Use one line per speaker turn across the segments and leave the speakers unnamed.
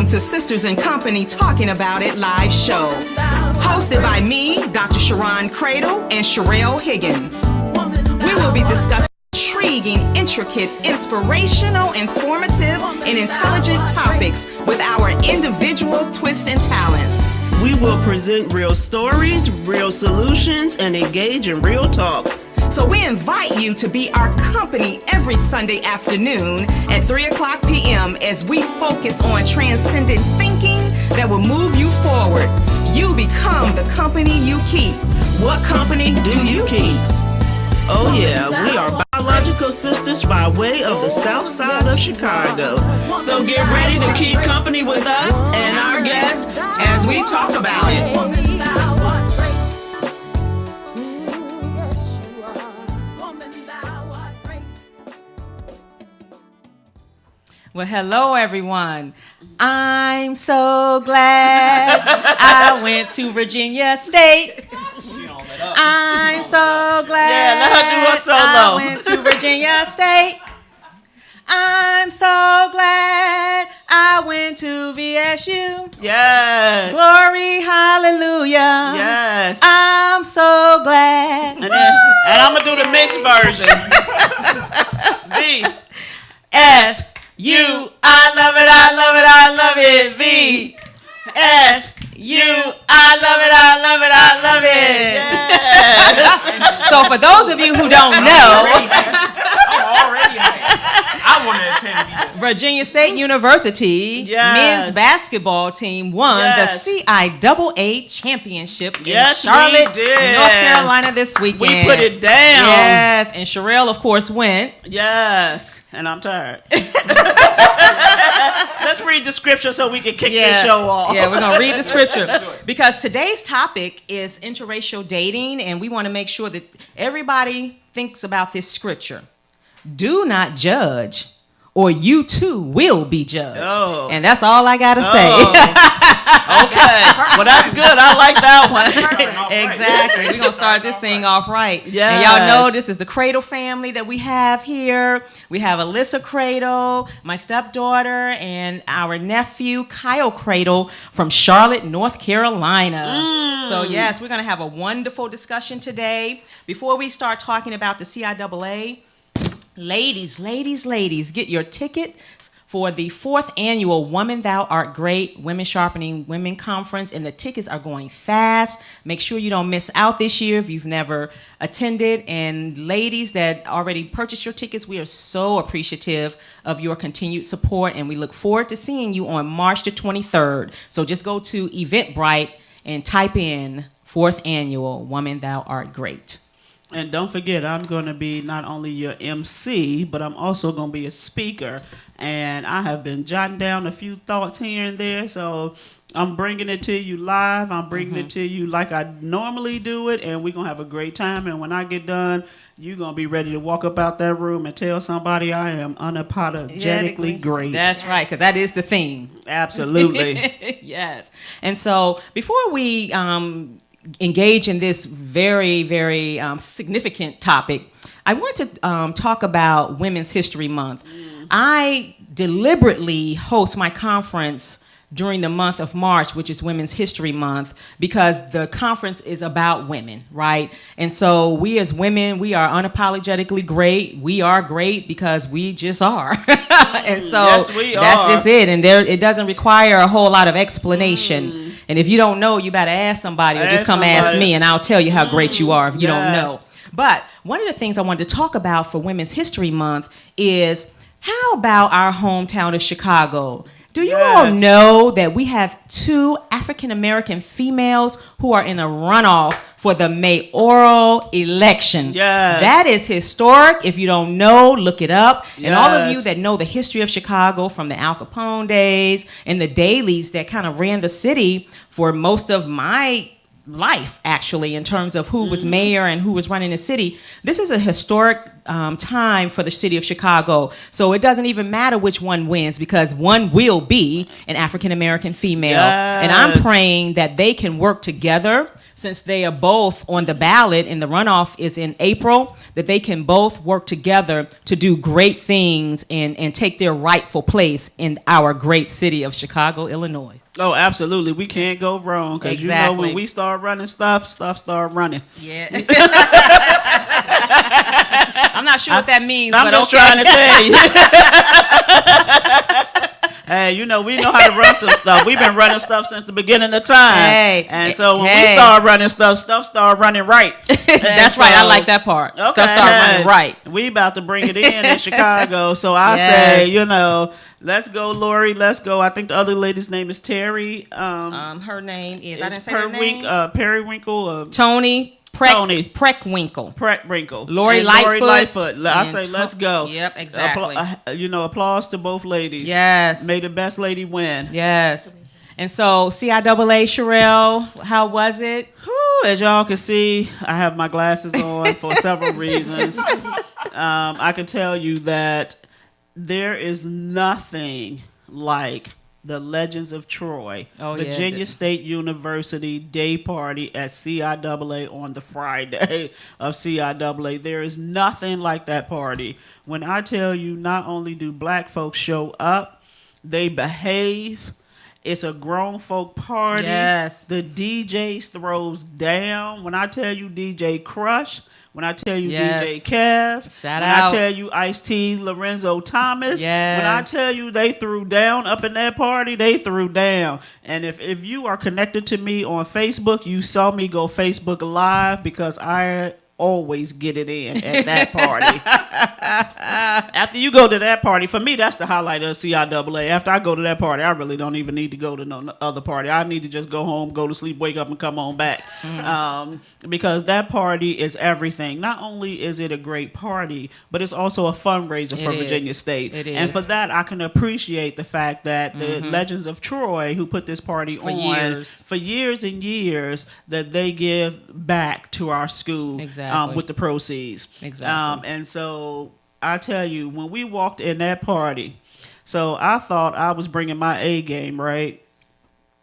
to Sisters in Company Talking About It live show. Hosted by me, Dr. Sharon Cradle and Sherelle Higgins. We will be discussing intriguing, intricate, inspirational, informative, and intelligent topics with our individual twists and talents.
We will present real stories, real solutions, and engage in real talk.
So we invite you to be our company every Sunday afternoon at 3 o'clock p.m. as we focus on transcendent thinking that will move you forward. You become the company you keep.
What company do you keep? Oh yeah, we are biological sisters by way of the south side of Chicago. So get ready to keep company with us and our guests as we talk about it.
Well, hello, everyone. I'm so glad I went to Virginia State. I'm so glad
Yeah, let her do her solo.
I went to Virginia State. I'm so glad I went to VSU.
Yes.
Glory, hallelujah.
Yes.
I'm so glad.
And I'm going to do the mixed version. V-S-U. I love it, I love it, I love it. V-S-U. I love it, I love it, I love it. Yes.
So for those of you who don't know,
I'm already hyped. I want to attend VS.
Virginia State University men's basketball team won the CIAA championship in Charlotte, North Carolina this weekend.
We put it down.
Yes, and Sherelle, of course, went.
Yes, and I'm tired. Let's read the scripture so we can kick this show off.
Yeah, we're going to read the scripture. Because today's topic is interracial dating, and we want to make sure that everybody thinks about this scripture. Do not judge, or you too will be judged. Oh. And that's all I got to say.
Okay. Well, that's good. I like that one.
Exactly. We're going to start this thing off right.
Yes.
And y'all know this is the Cradle family that we have here. We have Alyssa Cradle, my stepdaughter, and our nephew, Kyle Cradle, from Charlotte, North Carolina. So, yes, we're going to have a wonderful discussion today. Before we start talking about the CIAA, ladies, get your tickets for the 4th annual Woman Thou Art Great Women Sharpening Women Conference, and the tickets are going fast. Make sure you don't miss out this year if you've never attended. And ladies that already purchased your tickets, we are so appreciative of your continued support, and we look forward to seeing you on March the 23rd. So just go to Eventbrite and type in 4th annual Woman Thou Art Great.
And don't forget, I'm going to be not only your MC, but I'm also going to be a speaker. And I have been jotting down a few thoughts here and there. So I'm bringing it to you live. I'm bringing it to you like I normally do it. And we're going to have a great time. And when I get done, you're going to be ready to walk up out that room and tell somebody I am unapologetically great.
That's right, because that is the theme.
Absolutely.
Yes. And so before we engage in this very, very significant topic, I want to talk about Women's History Month. I deliberately host my conference during the month of March, which is Women's History Month, because the conference is about women, right? And so we as women, we are unapologetically great. We are great because we just are. And so
yes, we
that's
are.
just it. And it doesn't require a whole lot of explanation. And if you don't know, you better ask somebody, or just come ask me, and I'll tell you how great you are if you don't know. But one of the things I wanted to talk about for Women's History Month is, how about our hometown of Chicago? Do you all know that we have 2 African-American females who are in a runoff for the mayoral election?
Yes.
That is historic. If you don't know, look it up. Yes. And all of you that know the history of Chicago from the Al Capone days and the dailies that kind of ran the city for most of my life, actually, in terms of who was mayor and who was running the city. This is a historic time for the city of Chicago. So it doesn't even matter which one wins, because one will be an African-American female.
Yes.
And I'm praying that they can work together, since they are both on the ballot and the runoff is in April, that they can both work together to do great things and take their rightful place in our great city of Chicago, Illinois.
Oh, absolutely. We can't go wrong, because you know when we start running stuff start running.
Yeah. I'm not sure what that means,
I'm
but
just
okay.
trying to tell you. Hey, you know, we know how to run some stuff. We've been running stuff since the beginning of time.
Hey,
and so when we start running stuff start running right.
That's right. I like that part.
Okay,
Stuff start running right.
We about to bring it in Chicago. So I say, you know, let's go, Lori. Let's go. I think the other lady's name is Terry.
Her name is, I didn't say her name.
Periwinkle.
Tony
Tony
Preckwinkle.
Preckwinkle.
Lori Lightfoot.
I say, let's go.
Yep, exactly.
Applause to both ladies.
Yes.
May the best lady win.
Yes. And so, CIAA, Sherelle, how was it?
Whew, as y'all can see, I have my glasses on for several reasons. I can tell you that there is nothing like the Legends of Troy, Virginia State University Day Party at CIAA on the Friday of CIAA. There is nothing like that party. When I tell you, not only do black folks show up, they behave. It's a grown folk party.
Yes.
The DJ throws down. When I tell you DJ Crush, when I tell you DJ Kev,
Shout
when
out.
I tell you Ice-T, Lorenzo Thomas,
Yes.
when I tell you they threw down up in that party, they threw down. And if you are connected to me on Facebook, you saw me go Facebook Live, because I always get it in at that party. After you go to that party, for me, that's the highlight of CIAA. After I go to that party, I really don't even need to go to no other party. I need to just go home, go to sleep, wake up, and come on back. Because that party is everything. Not only is it a great party, but it's also a fundraiser for Virginia State.
It is.
And for that, I can appreciate the fact that the Legends of Troy, who put this party
For
on
years.
for years and years, that they give back to our school.
Exactly.
With the proceeds.
Exactly.
And so I tell you, when we walked in that party, so I thought I was bringing my A game, right?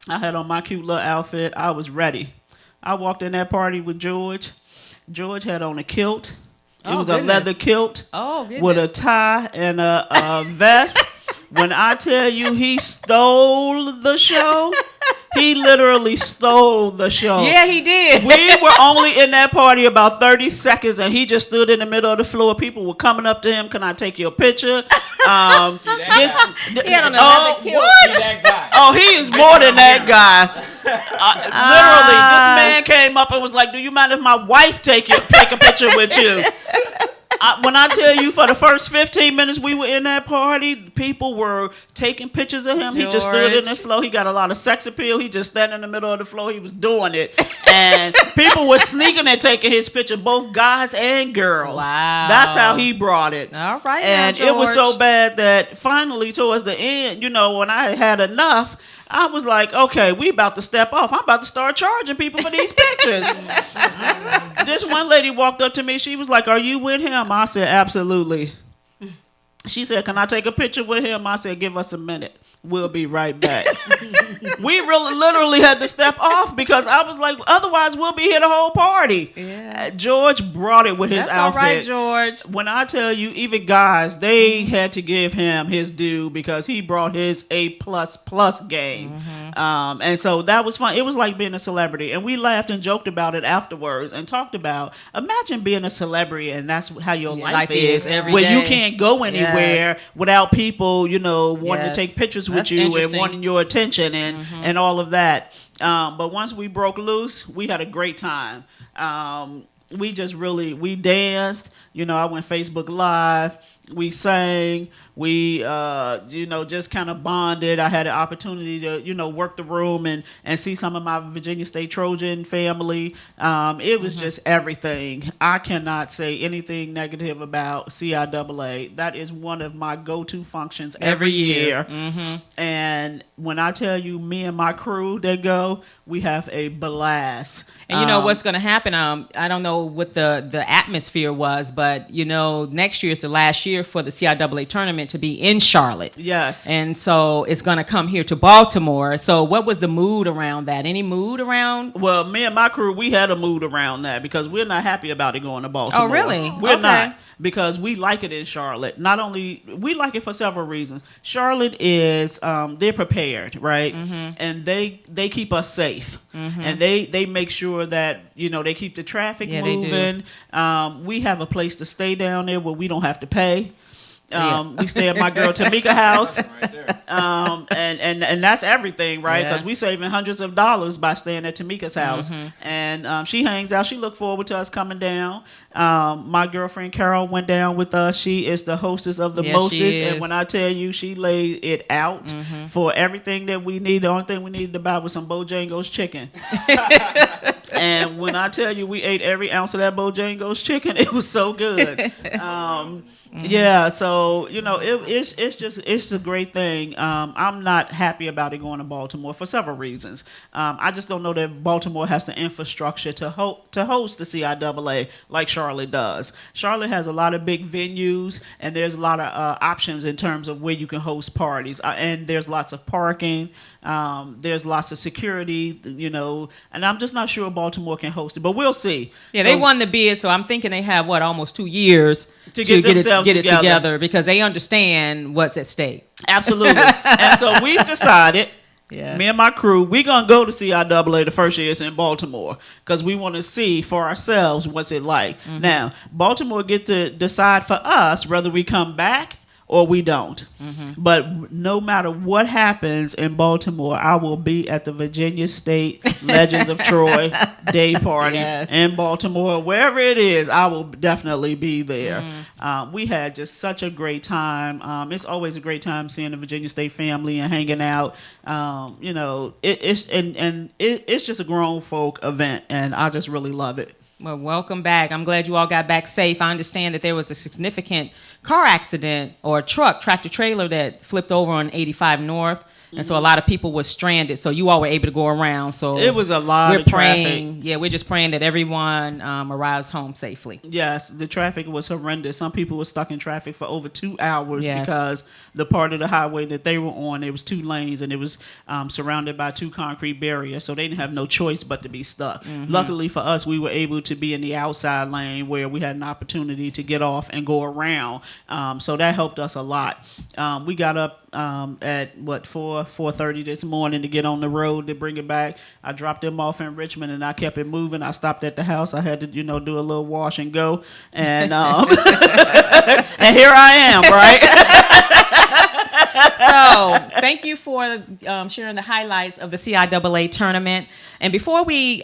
I had on my cute little outfit. I was ready. I walked in that party with George. George had on a kilt. It was a leather kilt with a tie and a vest. When I tell you he stole the show, he literally stole the show.
Yeah, he did.
We were only in that party about 30 seconds, and he just stood in the middle of the floor. People were coming up to him. Can I take your picture?
He had on a leather kilt.
What?
That guy.
Oh, he is more than that guy. Literally, this man came up and was like, "Do you mind if my wife take a picture with you?" When I tell you, for the first 15 minutes we were in that party, people were taking pictures of him. He just stood in the floor. He got a lot of sex appeal. He just standing in the middle of the floor. He was doing it. And people were sneaking and taking his picture, both guys and girls.
Wow.
That's how he brought it.
All right,
And
now,
it was so
George.
bad that finally, towards the end, you know, when I had enough, I was like, okay, we about to step off. I'm about to start charging people for these pictures. This one lady walked up to me. She was like, "Are you with him?" I said, "Absolutely." She said, "Can I take a picture with him?" I said, "Give us a minute. We'll be right back." We really literally had to step off, because I was like, otherwise we'll be here the whole party.
Yeah.
George brought it with his
That's all
outfit.
right, George.
When I tell you, even guys, they had to give him his due, because he brought his A++ game. And so that was fun. It was like being a celebrity. And we laughed and joked about it afterwards and talked about, imagine being a celebrity and that's how your life is
every
where you
day.
can't go anywhere without people, you know, wanting
Yes.
to take pictures with
That's
you and
interesting.
wanting your attention and all of that. But once we broke loose, we had a great time. We danced, you know, I went Facebook Live. We sang. We, just kind of bonded. I had an opportunity to, work the room and see some of my Virginia State Trojan family. It was just everything. I cannot say anything negative about CIAA. That is one of my go-to functions every year. And when I tell you, me and my crew that go, we have a blast.
And you know what's going to happen? I don't know what the atmosphere was, but next year is the last year for the CIAA tournament to be in Charlotte.
Yes.
And so it's going to come here to Baltimore. So what was the mood around that? Any mood around?
Well, me and my crew, we had a mood around that because we're not happy about it going to Baltimore.
Oh, really?
We're not, because we like it in Charlotte. Not only, we like it for several reasons. Charlotte is, they're prepared, right? And they keep us safe. And they make sure that, they keep the traffic moving. We have a place to stay down there where we don't have to pay. We stay at my girl Tamika house, and that's everything, right? Because we saving hundreds of dollars by staying at Tamika's house, and she hangs out. She look forward to us coming down. My girlfriend Carol went down with us. She is the hostess of the mostest, and when I tell you, she laid it out for everything that we need. The only thing we needed to buy was some Bojangles chicken. And when I tell you we ate every ounce of that Bojangles chicken, it was so good. Yeah, so it's a great thing. I'm not happy about it going to Baltimore for several reasons. I just don't know that Baltimore has the infrastructure to host the CIAA like Charlotte does. Charlotte has a lot of big venues, and there's a lot of options in terms of where you can host parties, and there's lots of parking. There's lots of security, and I'm just not sure Baltimore can host it, but we'll see.
Yeah, so, they won the bid, so I'm thinking they have almost 2 years
to get
it together because they understand what's at stake.
Absolutely. And so we've decided, me and my crew, we're going to go to CIAA the first year it's in Baltimore because we want to see for ourselves what's it like. Now, Baltimore get to decide for us whether we come back or we don't. But no matter what happens in Baltimore, I will be at the Virginia State Legends of Troy Day Party in Baltimore. Wherever it is, I will definitely be there. We had just such a great time. It's always a great time seeing the Virginia State family and hanging out. It's just a grown folk event, and I just really love it.
Well, welcome back. I'm glad you all got back safe. I understand that there was a significant car accident or a tractor trailer that flipped over on 85 North. And so a lot of people were stranded. So you all were able to go around. So
it was a lot of traffic.
Yeah, we're just praying that everyone arrives home safely.
Yes, the traffic was horrendous. Some people were stuck in traffic for over 2 hours because the part of the highway that they were on, there was 2 lanes and it was surrounded by 2 concrete barriers. So they didn't have no choice but to be stuck. Luckily for us, we were able to be in the outside lane where we had an opportunity to get off and go around. So that helped us a lot. We got up at 4:30 this morning to get on the road to bring it back. I dropped them off in Richmond and I kept it moving. I stopped at the house. I had to do a little wash and go, and and here I am, right?
So thank you for sharing the highlights of the CIAA tournament. And before we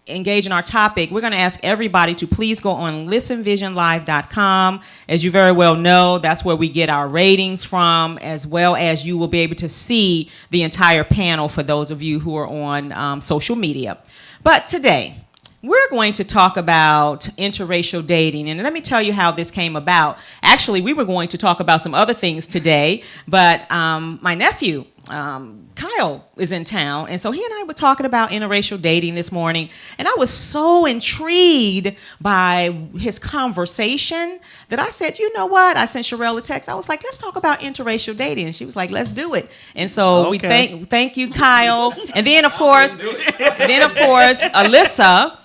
engage in our topic, we're going to ask everybody to please go on listenvisionlive.com. As you very well know, that's where we get our ratings from, as well as you will be able to see the entire panel for those of you who are on social media. But today, we're going to talk about interracial dating. And let me tell you how this came about. Actually, we were going to talk about some other things today, but my nephew, Kyle, is in town. And so he and I were talking about interracial dating this morning. And I was so intrigued by his conversation that I said, you know what? I sent Sherelle a text. I was like, let's talk about interracial dating. And she was like, let's do it. And so we thank you, Kyle. And then, of course, Alyssa,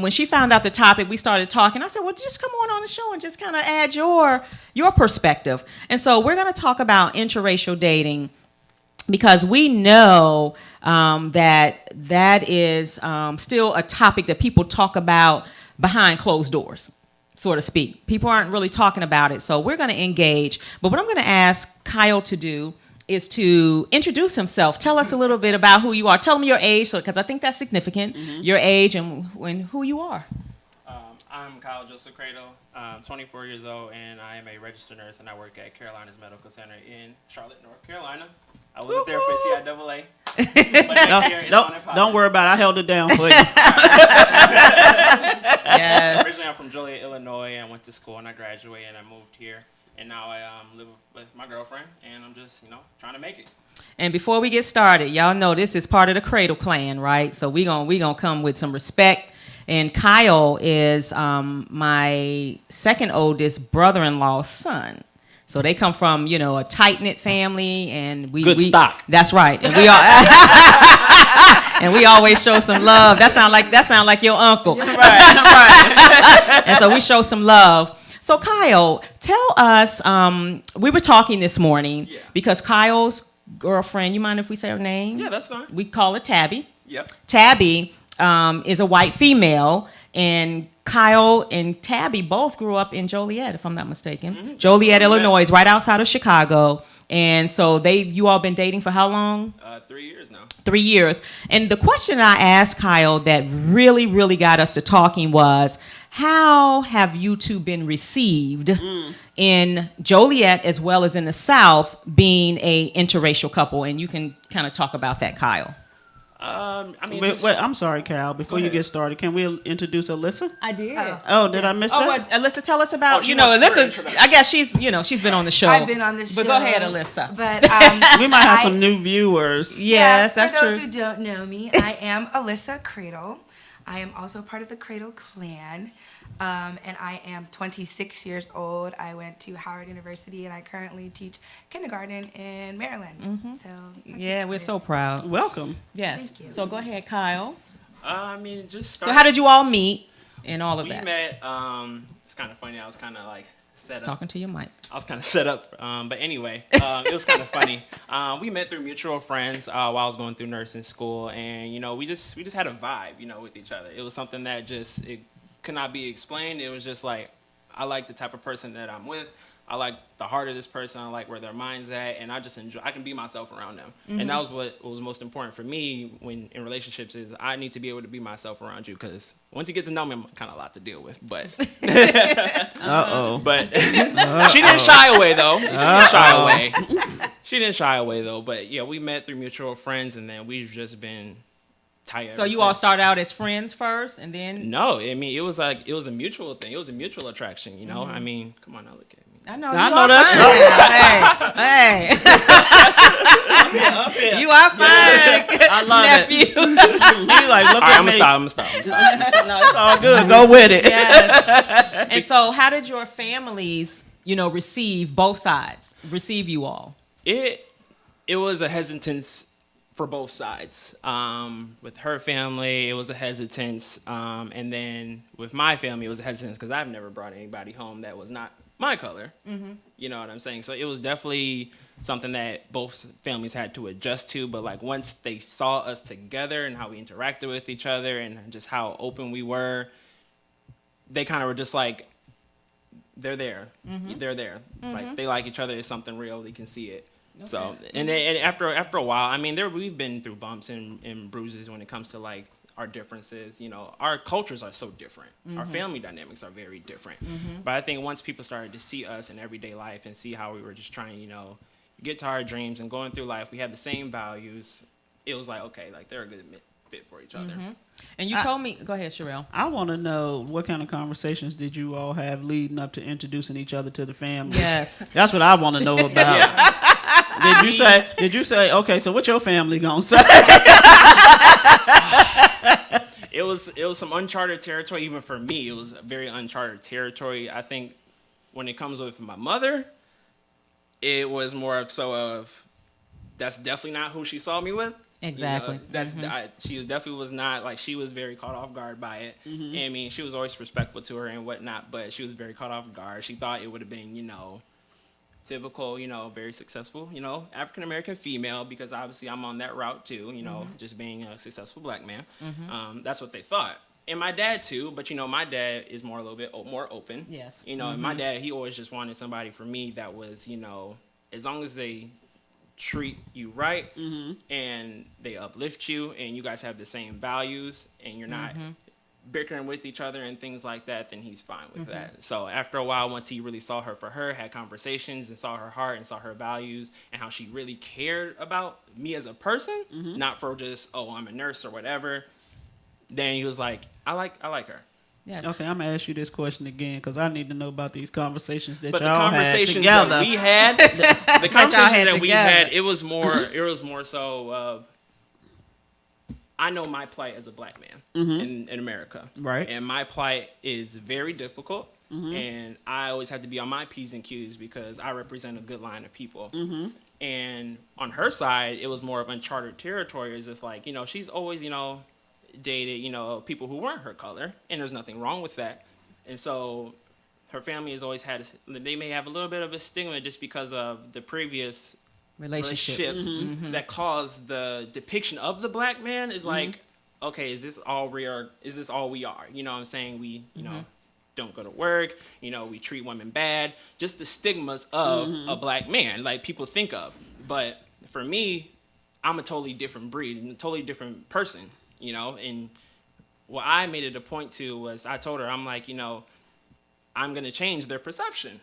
when she found out the topic, we started talking. I said, well, just come on the show and just kind of add your perspective. And so we're going to talk about interracial dating because we know that is still a topic that people talk about behind closed doors, so to speak. People aren't really talking about it. So we're going to engage. But what I'm going to ask Kyle to do is to introduce himself. Tell us a little bit about who you are. Tell me your age, because I think that's significant, your age and who you are.
I'm Kyle Joseph Credo. I'm 24 years old, and I am a registered nurse, and I work at Carolina's Medical Center in Charlotte, North Carolina. I wasn't there for CIAA, but next year it's on in Pop.
Don't worry about it. I held it down for you.
Yes.
Originally, I'm from Joliet, Illinois, and I went to school, and I graduated, and I moved here. And now I live with my girlfriend, and I'm just, trying to make it.
And before we get started, y'all know this is part of the Cradle Clan, right? So we gonna come with some respect. And Kyle is my second oldest brother-in-law's son. So they come from, a tight-knit family, and we
stock.
That's right. And we all and we always show some love. That sound like your uncle. Right. And so we show some love. So Kyle, tell us, we were talking this morning because Kyle's girlfriend, you mind if we say her name?
Yeah, that's fine.
We call her Tabby.
Yep.
Tabby is a white female, and Kyle and Tabby both grew up in Joliet, if I'm not mistaken. Mm-hmm. Joliet, Illinois, right outside of Chicago. And so you all been dating for how long?
3 years now.
3 years. And the question I asked Kyle that really, really got us to talking was, how have you two been received in Joliet as well as in the South being a interracial couple? And you can kind of talk about that, Kyle.
Wait, I'm sorry, Cal. Before you get started, can we introduce Alyssa?
I did.
Did I miss that?
Alyssa, tell us about,
Alyssa,
I guess she's been on the show.
I've been on the show.
But go ahead, Alyssa.
But
We might have some new viewers.
Yes, that's
for
true.
those who don't know me, I am Alyssa Cradle. I am also part of the Cradle Clan. And I am 26 years old. I went to Howard University, and I currently teach kindergarten in Maryland. Mm-hmm. So
we're so proud.
Welcome.
Yes.
Thank you.
So go ahead, Kyle.
Just
So how did you all meet and all of that?
We met, it's kind of funny, I was kind of like set up.
Talking to your mic.
I was kind of set up, but anyway, it was kind of funny. We met through mutual friends while I was going through nursing school, and, we just had a vibe, with each other. It was something that it could not be explained. It was just like, I like the type of person that I'm with. I like the heart of this person. I like where their mind's at, and I just enjoy. I can be myself around them, and that was what was most important for me when in relationships is I need to be able to be myself around you, because once you get to know me, I'm kind of a lot to deal with. But but she didn't shy away though. She didn't shy away though. But yeah, we met through mutual friends, and then we've just been.
So you all started out as friends first, and then?
No, it was a mutual thing. It was a mutual attraction, Come on, now look at me.
I know
that's
hey, you are fine.
I love
nephew.
He like, look
All right,
at me.
I'm gonna stop.
No, it's all good. Go with it.
Yes. And so, how did your families, receive both sides? Receive you all?
It was a hesitance for both sides. With her family, it was a hesitance, and then with my family, it was a hesitance because I've never brought anybody home that was not my color. Mm-hmm. You know what I'm saying? So it was definitely something that both families had to adjust to. But like once they saw us together and how we interacted with each other and just how open we were, they kind of were just like, they're there. Mm-hmm. They're there. Mm-hmm. Like they like each other. It's something real. They can see it. Okay. So and after a while, we've been through bumps and bruises when it comes to like our differences. Our cultures are so different. Mm-hmm. Our family dynamics are very different. Mm-hmm. But I think once people started to see us in everyday life and see how we were just trying, get to our dreams and going through life, we had the same values. It was like, okay, like they're a good fit for each other.
Mm-hmm. And you told me, go ahead, Sherelle.
I want to know what kind of conversations did you all have leading up to introducing each other to the family?
Yes.
That's what I want to know about. Did you say, okay, so what your family gonna say?
It was some uncharted territory, even for me. It was very uncharted territory. I think when it comes with my mother, it was more of that's definitely not who she saw me with.
Exactly.
She definitely was not, like, she was very caught off guard by it. Mm-hmm. And, she was always respectful to her and whatnot, but she was very caught off guard. She thought it would have been, typical, very successful, African-American female, because obviously I'm on that route too, mm-hmm. just being a successful black man. Mm-hmm. That's what they thought. And my dad too, but my dad is a little bit more open.
Yes.
Mm-hmm. And my dad, he always just wanted somebody for me that was, as long as they treat you right, mm-hmm. and they uplift you and you guys have the same values and you're not, mm-hmm. bickering with each other and things like that, then he's fine with that. So after a while, once he really saw her for her, had conversations and saw her heart and saw her values and how she really cared about me as a person, not for just, oh, I'm a nurse or whatever, then he was like, I like her.
Yeah.
Okay, I'm gonna ask you this question again because I need to know about these conversations that
But
y'all
the conversations
had
that
together.
we had, the conversations that we
together.
had, it was more so of, I know my plight as a black man in America.
Right.
And my plight is very difficult. And I always have to be on my P's and Q's because I represent a good line of people. And on her side, it was more of uncharted territory. It's just like, she's always, dated, people who weren't her color. And there's nothing wrong with that. And so her family has always had, they may have a little bit of a stigma just because of the previous relationships that caused the depiction of the black man is like, okay, is this all we are? Is this all we are? You know what I'm saying? We, don't go to work. We treat women bad. Just the stigmas of a black man, like people think of. But for me, I'm a totally different breed and a totally different person, And what I made it a point to was I told her, I'm like, I'm going to change their perception.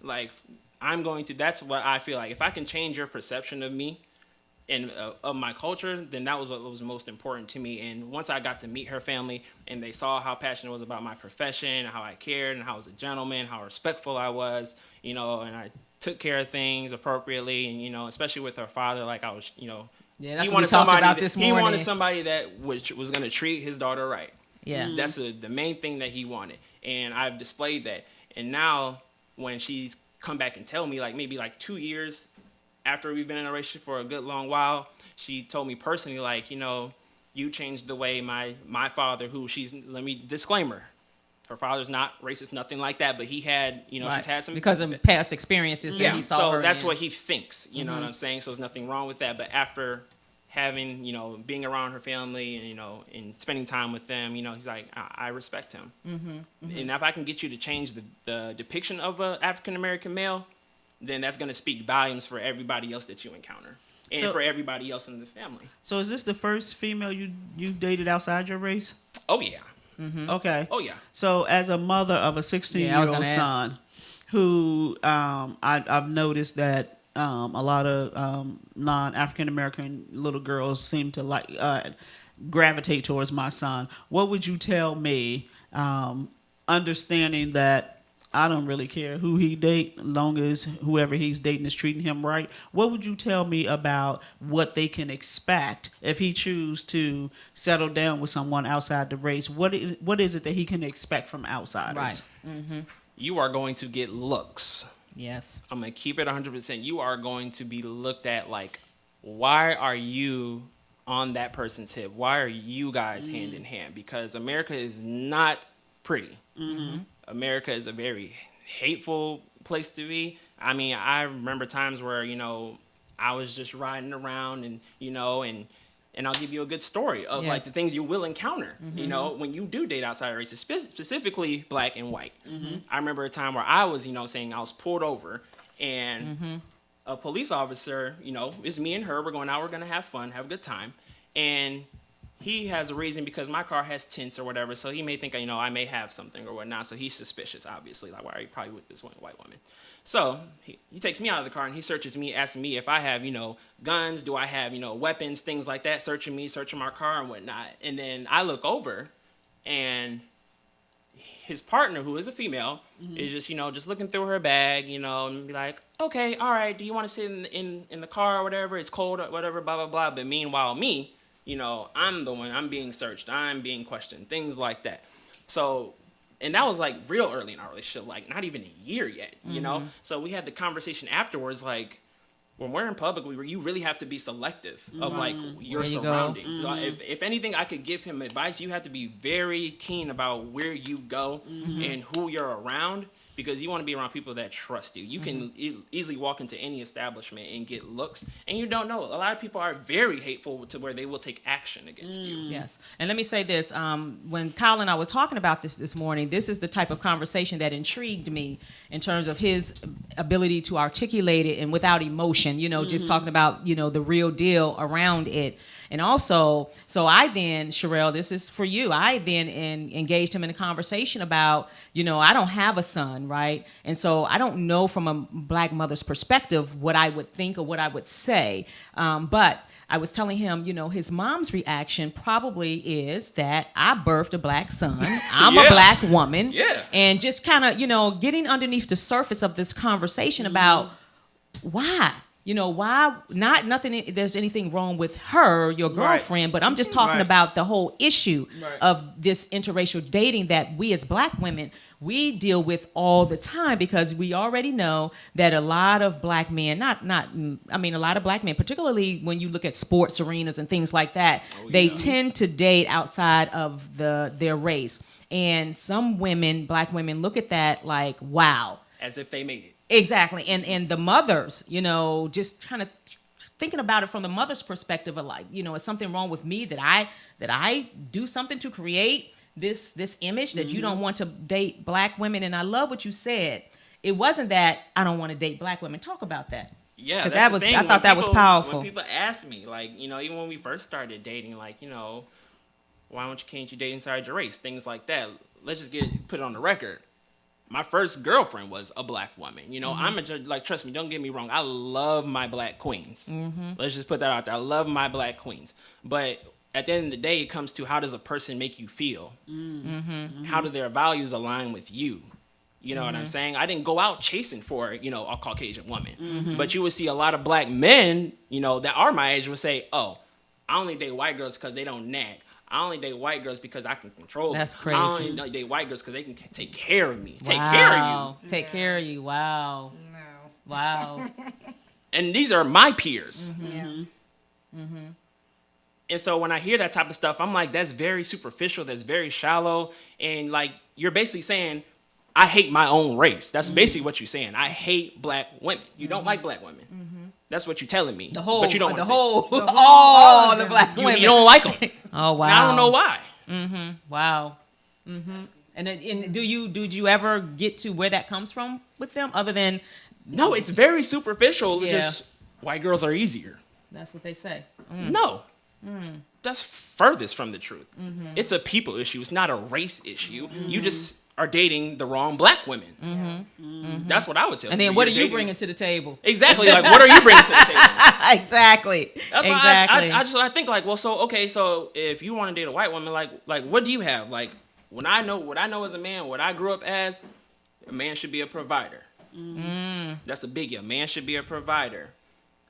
Like, that's what I feel like. If I can change your perception of me and of my culture, then that was what was most important to me. And once I got to meet her family and they saw how passionate I was about my profession, how I cared, and how I was a gentleman, how respectful I was, and I took care of things appropriately. And, especially with her father, like I was,
Yeah, that's
he
what
wanted
we talked
somebody
about this
he
morning.
wanted somebody that was going to treat his daughter right.
Yeah.
That's the main thing that he wanted. And I've displayed that. And now when she's come back and tell me, like maybe like 2 years after we've been in a relationship for a good long while, she told me personally, like, you changed the way my father, let me disclaimer, her father's not racist, nothing like that, but he had,
Right.
she's had some...
Because of past experiences that he saw
so
her
that's
in.
what he thinks, you know what I'm saying? So there's nothing wrong with that. But after having, being around her family and, and spending time with them, he's like, I respect him. And if I can get you to change the depiction of an African-American male, then that's going to speak volumes for everybody else that you encounter and for everybody else in the family.
So is this the first female you dated outside your race?
Oh, yeah.
Okay.
Oh, yeah.
So as a mother of a 16-year-old son, who I've noticed that a lot of non-African American little girls seem to like gravitate towards my son. What would you tell me, understanding that I don't really care who he date, long as whoever he's dating is treating him right? What would you tell me about what they can expect if he chooses to settle down with someone outside the race? What is it that he can expect from outsiders?
Right.
You are going to get looks.
Yes.
I'm going to keep it 100%. You are going to be looked at like, why are you on that person's hip? Why are you guys hand in hand? Because America is not pretty. America is a very hateful place to be. I mean, I remember times where, I was just riding around and, and I'll give you a good story of like the things you will encounter, when you do date outside races, specifically black and white. I remember a time where I was, saying I was pulled over and a police officer, it's me and her, we're going out, we're going to have fun, have a good time. And he has a reason because my car has tints or whatever, so he may think, I may have something or whatnot, so he's suspicious, obviously. Like, why are you probably with this white woman? So he takes me out of the car and he searches me, asking me if I have, guns, do I have, weapons, things like that, searching my car and whatnot. And then I look over and his partner, who is a female, is just, just looking through her bag, and be like, okay, all right, do you want to sit in the car or whatever? It's cold or whatever, blah, blah, blah. But meanwhile, me, I'm the one, I'm being searched, I'm being questioned, things like that. So, and that was like real early in our relationship, like not even a year yet,? So we had the conversation afterwards, like, when we're in public, you really have to be selective of like your
Where you
surroundings. So if anything, I could give him advice. You have to be very keen about where you go and who you're around, because you want to be around people that trust you. You can easily walk into any establishment and get looks, and you don't know. A lot of people are very hateful to where they will take action against you.
Yes. And let me say this. When Kyle and I were talking about this morning, this is the type of conversation that intrigued me in terms of his ability to articulate it and without emotion, just talking about, the real deal around it. And also, so I then, Sherelle, this is for you. I then engaged him in a conversation about, I don't have a son, right? And so I don't know from a black mother's perspective what I would think or what I would say. But I was telling him, his mom's reaction probably is that I birthed a black son. I'm a black woman.
Yeah.
And just kind of, getting underneath the surface of this conversation about why. Why not nothing, there's anything wrong with her, your girlfriend, but I'm just talking about the whole issue of this interracial dating that we as black women, we deal with all the time, because we already know that a lot of black men, a lot of black men, particularly when you look at sports arenas and things like that, they tend to date outside of their race. And some women, black women, look at that like, wow.
As if they made it.
Exactly. And the mothers, just kind of thinking about it from the mother's perspective of like, is something wrong with me that I do something to create this image that you don't want to date black women? And I love what you said. It wasn't that I don't want to date black women. Talk about that.
Yeah, that's the thing.
I thought that was powerful.
When people ask me, like, even when we first started dating, like, can't you date inside your race? Things like that. Let's just put it on the record. My first girlfriend was a black woman. Trust me, don't get me wrong. I love my black queens. Let's just put that out there. I love my black queens. But at the end of the day, it comes to, how does a person make you feel? How do their values align with you? You know what I'm saying? I didn't go out chasing for, a Caucasian woman. But you would see a lot of black men, that are my age would say, oh, I only date white girls because they don't nag. I only date white girls because I can control them.
That's crazy.
I only date white girls because they can take care of me. Take care of you.
Take care of you. Wow.
No.
Wow.
And these are my peers. And so when I hear that type of stuff, I'm like, that's very superficial. That's very shallow. And like, you're basically saying, I hate my own race. That's basically what you're saying. I hate black women. You don't like black women. That's what you're telling me. But you don't want to
all the black women.
You don't like them.
Oh, wow.
And I don't know why.
Wow. And did you ever get to where that comes from with them, other than?
No, it's very superficial.
Yeah.
Just white girls are easier.
That's what they say.
No. That's furthest from the truth. It's a people issue. It's not a race issue. You just are dating the wrong black women. That's what I would tell you.
And then what are you bringing to the table?
Exactly. Like, what are you bringing to the table?
Exactly.
That's
exactly.
why I think like, well, so if you want to date a white woman, like what do you have? Like, what I know as a man, what I grew up as, a man should be a provider. That's a biggie. A man should be a provider.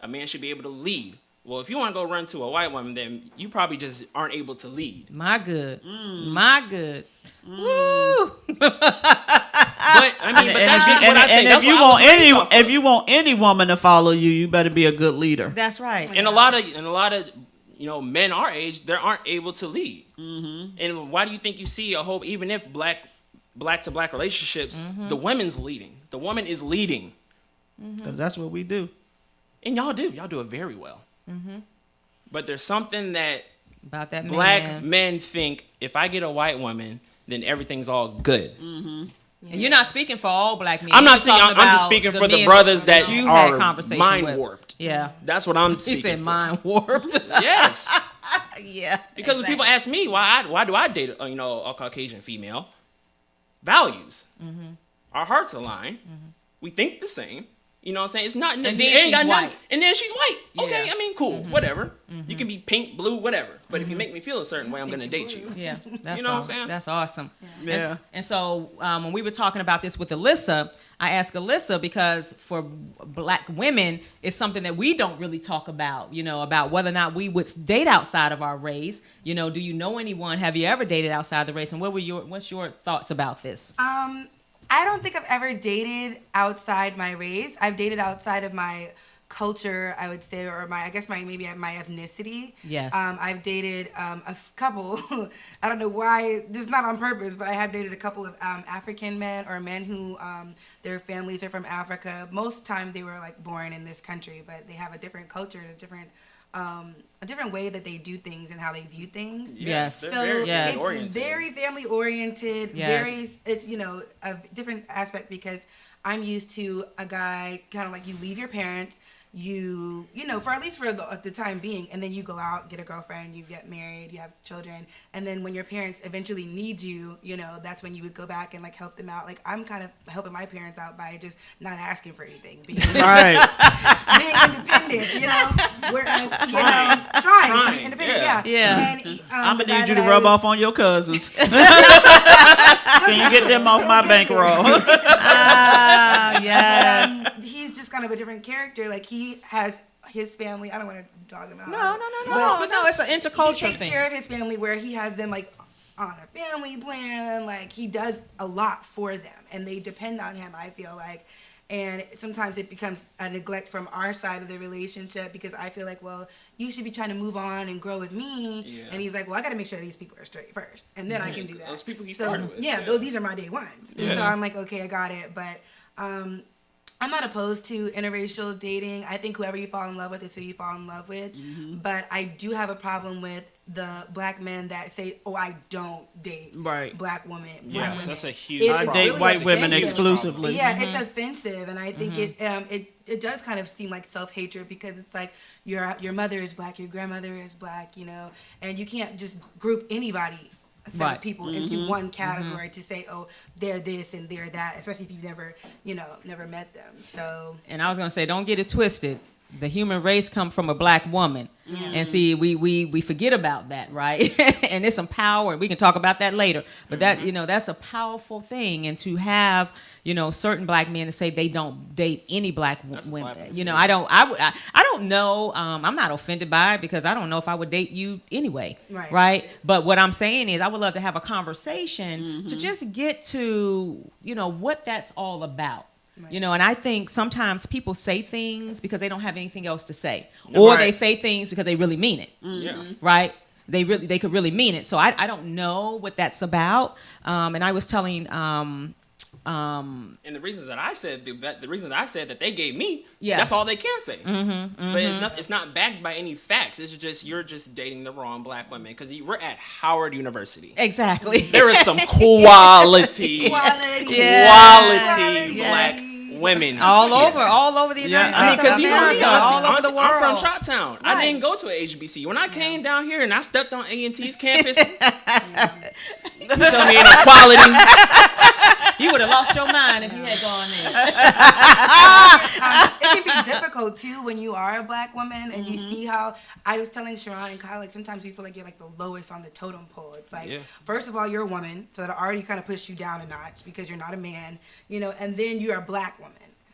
A man should be able to lead. Well, if you want to go run to a white woman, then you probably just aren't able to lead.
My good. Woo!
But that's just what I think.
And if you want any woman to follow you, you better be a good leader.
That's right.
And a lot of men our age, they aren't able to lead. And why do you think you see even if black to black relationships, the woman's leading. The woman is leading.
Because that's what we do.
And y'all do it very well. But there's something that
about that
black men think, if I get a white woman, then everything's all good.
And you're not speaking for all black men.
I'm just speaking for the brothers that
you
are
mind
warped.
Yeah.
That's what I'm speaking
He said
for.
mind warped.
Yes.
Yeah.
Because when people ask me why do I date a Caucasian female, values. Our hearts align. We think the same. You know what I'm saying? It's not.
And then she's white.
And then she's white. Okay,
Yeah.
I mean, cool, whatever. You can be pink, blue, whatever. But if you make me feel a certain way, I'm gonna date you.
Yeah, that's
You know what I'm saying?
That's awesome.
Yeah.
And so when we were talking about this with Alyssa, I asked Alyssa because for black women, it's something that we don't really talk about. About whether or not we would date outside of our race. Do you know anyone? Have you ever dated outside the race? And what's your thoughts about this?
I don't think I've ever dated outside my race. I've dated outside of my culture, I would say, or my ethnicity.
Yes.
I've dated a couple. I don't know why. This is not on purpose, but I have dated a couple of African men or men who their families are from Africa. Most time they were like born in this country, but they have a different culture, a different way that they do things and how they view things.
Yes.
They're
So
very
Yes.
it's
oriented.
very family oriented.
Yes.
It's a different aspect because I'm used to a guy kind of like you leave your parents, for at least for the time being, and then you go out, get a girlfriend, you get married, you have children, and then when your parents eventually need you, that's when you would go back and like help them out. Like I'm kind of helping my parents out by just not asking for anything, being
Right.
independent, whereas trying to be independent,
yeah.
Yeah.
And,
I'm
the
gonna
guy
need you
that
to
I
rub
was-
off on your cousins. Can you get them off my bankroll?
Yes.
He's just kind of a different character. Like he has his family. I don't want to dog him out.
No.
But
No, it's an
he
intercultural
takes
thing.
care of his family where he has them like on a family plan. Like he does a lot for them, and they depend on him. I feel like, and sometimes it becomes a neglect from our side of the relationship because I feel like, well, you should be trying to move on and grow with me.
Yeah.
And he's like, well, I got to make sure these people are straight first, and then I can do that.
Those people he
so,
started with,
yeah,
yeah.
these are my day ones. And
Yeah.
so I'm like, okay, I got it, but. I'm not opposed to interracial dating. I think whoever you fall in love with is who you fall in love with. But I do have a problem with the black men that say, "Oh, I don't date
Right.
black women."
Yes,
black women.
that's a huge
It's
problem.
I date
really
white women
offensive.
exclusively.
Yeah, it's offensive, and I think it does kind of seem like self-hatred because it's like your mother is black, your grandmother is black, and you can't just group anybody. A set
Right.
of people into one category to say, oh, they're this and they're that, especially if you've never met them. So
And I was gonna say, don't get it twisted. The human race come from a black woman, and see, we forget about that, right? And there's some power. We can talk about that later, but that's a powerful thing. And to have certain black men to say they don't date any black
That's a slap
women,
in the
I
face.
don't. I don't know. I'm not offended by it because I don't know if I would date you anyway,
Right.
But what I'm saying is, I would love to have a conversation to just get to what that's all about.
Right.
And I think sometimes people say things because they don't have anything else to say, or
Right.
they say things because they really mean it,
Yeah.
right? They could really mean it. So I don't know what that's about. And I was telling
And the reason that I said that they gave me,
Yeah.
that's all they can say. But it's not backed by any facts. It's just you're just dating the wrong black women because we're at Howard University.
exactly.
There is some quality
Yeah.
black women
all
here.
over the
Yeah,
United
I mean,
States
Because
of
you know me,
America, all over the world.
I'm from Chi-Town. I
Right.
didn't go to a HBC. When I came down here and I stepped on A&T's campus, you tell me ain't no quality.
You would have lost your mind if you had gone there.
it can be difficult too when you are a black woman and you see how I was telling Sharon and Kyle, like sometimes you feel like you're like the lowest on the totem pole. It's like, first of all, you're a woman, so that already kind of pushes you down a notch because you're not a man, and then you're a black woman.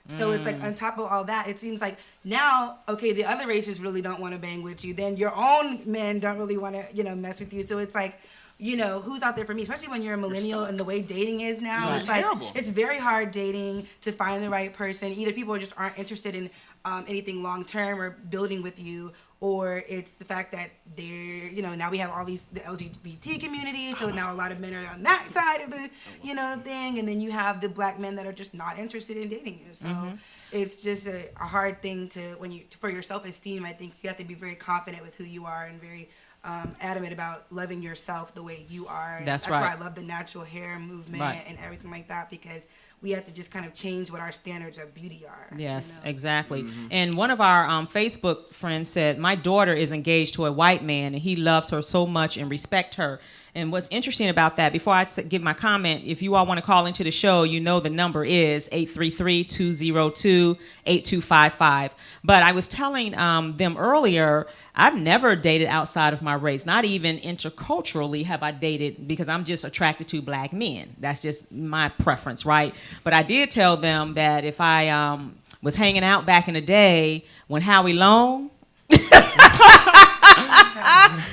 So it's like on top of all that, it seems like now, okay, the other races really don't want to bang with you. Then your own men don't really want to, mess with you. So it's like, who's out there for me? Especially when you're a millennial and the way dating is now.
Right.
It's like,
Terrible.
it's very hard dating to find the right person. Either people just aren't interested in anything long term or building with you, or it's the fact that they're, now we have all the LGBT community, so now a lot of men are on that side of the, thing, and then you have the black men that are just not interested in dating you. So it's just a hard thing for your self-esteem. I think you have to be very confident with who you are and very adamant about loving yourself the way you are. And
That's
why
right.
I love the natural hair movement
Right.
and everything like that, because we have to just kind of change what our standards of beauty are.
Yes, exactly. And one of our Facebook friends said, my daughter is engaged to a white man and he loves her so much and respect her. And what's interesting about that, before I give my comment, if you all want to call into the show, the number is 833-202-8255. But I was telling them earlier, I've never dated outside of my race. Not even interculturally have I dated, because I'm just attracted to black men. That's just my preference, right? But I did tell them that if I was hanging out back in the day when Howie Long